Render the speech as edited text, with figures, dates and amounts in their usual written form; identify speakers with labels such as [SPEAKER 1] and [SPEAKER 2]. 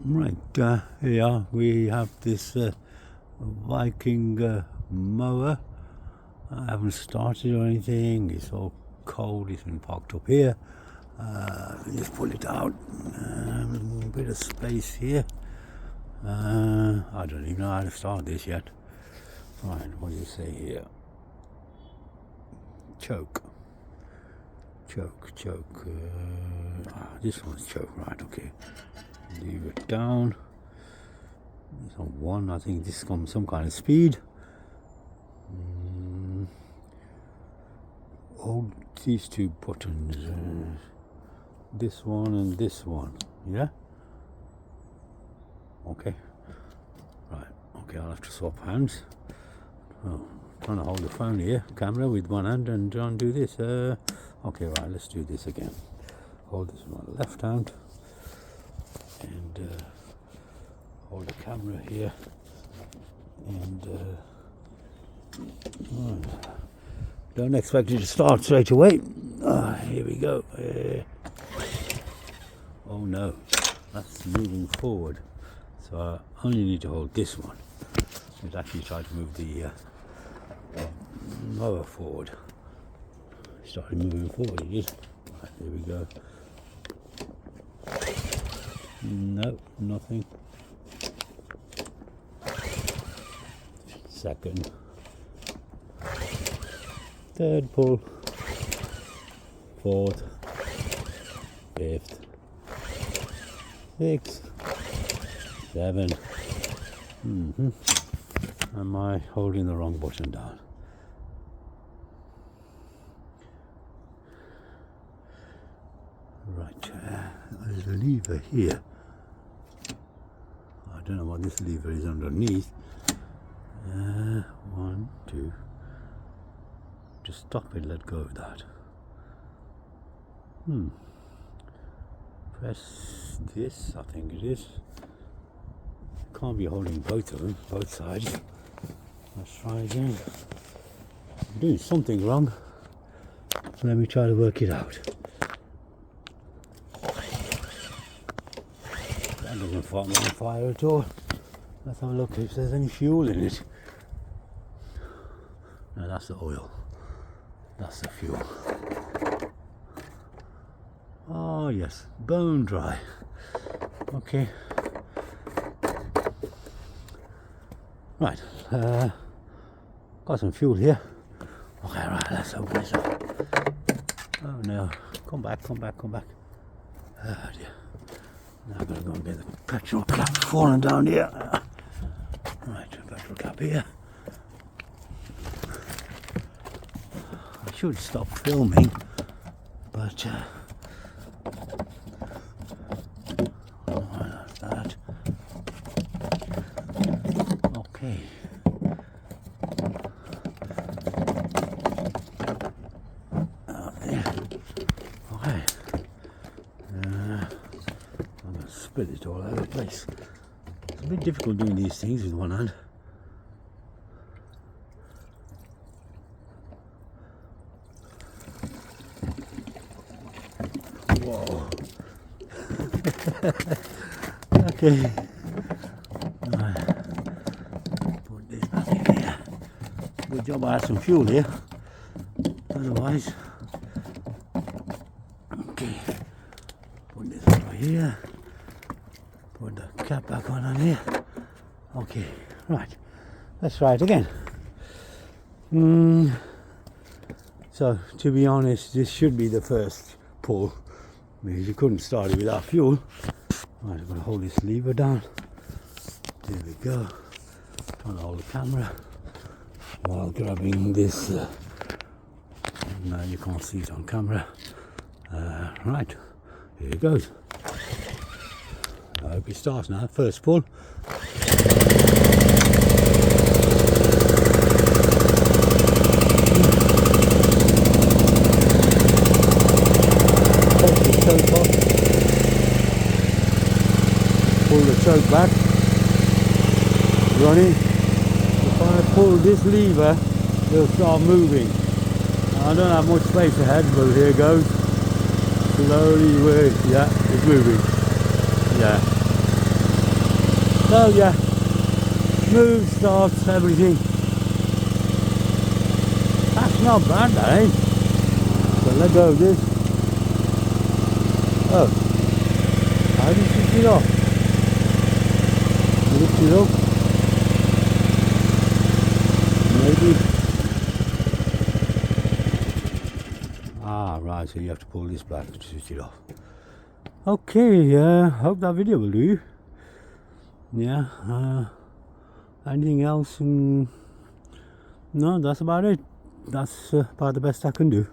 [SPEAKER 1] Right, here we have this Viking mower. I haven't started or anything. It's all cold. It's been parked up here. Just pull it out. A bit of space here. I don't even know how to start this yet. Right, what do you say here? Choke. This one's choke. Right, okay. Leave it down. It's on 1. I think this comes some kind of speed. Hold these 2 buttons. This one and this one. Yeah? Okay. Right. Okay, I'll have to swap hands. Oh, trying to hold the phone here, camera with one hand, and try and do this. Okay, right, let's do this again. Hold this with my left hand. And hold the camera here, and don't expect it to start straight away. Here we go. Oh no, that's moving forward, so I only need to hold this one. Let's actually try to move the mower forward. Started moving forward, it is. Right, there we go. No, nothing. Second. Third pull. Fourth. Fifth. Sixth. 7. Am I holding the wrong button down? Right, there's a lever here. I don't know what this lever is underneath. 1, 2. Just stop it, let go of that. Press this, I think it is. Can't be holding both of them, both sides. Let's try again. I'm doing something wrong. Let me try to work it out. That doesn't fight me on fire at all. Let's have a look if there's any fuel in it. No, that's the oil. That's the fuel. Oh yes, bone dry. Okay. Right, got some fuel here. Okay, right, let's open this up. Oh no, come back. Oh dear. Now I'm gonna go and get the petrol cap falling down here. Right, petrol cap here. I should stop filming, but like that. Okay. Okay. I'm gonna spill it all over the place. It's a bit difficult doing these things with one hand. Whoa. Okay. Right. Put this back in here. Good job I had some fuel here. Otherwise. Okay. Put this over here. Put the cap back on here. Okay. Right. Let's try it again. So, to be honest, this should be the first pull, because you couldn't start it without fuel. Right, I'm going to hold this lever down. There we go. Trying to hold the camera while grabbing this. Now you can't see it on camera. Right, here it goes. I hope it starts now. First pull. Pull the choke back, running. If I pull this lever, it'll start moving. I don't have much space ahead, but here it goes. Slowly, yeah, it's moving. Yeah. So yeah, smooth starts, everything. That's not bad, that ain't. So let go of this. Oh, how do you switch it off? Lift it up. Maybe. Ah, right, so you have to pull this back to switch it off. Okay, hope that video will do. Yeah, anything else? No, that's about it. That's about the best I can do.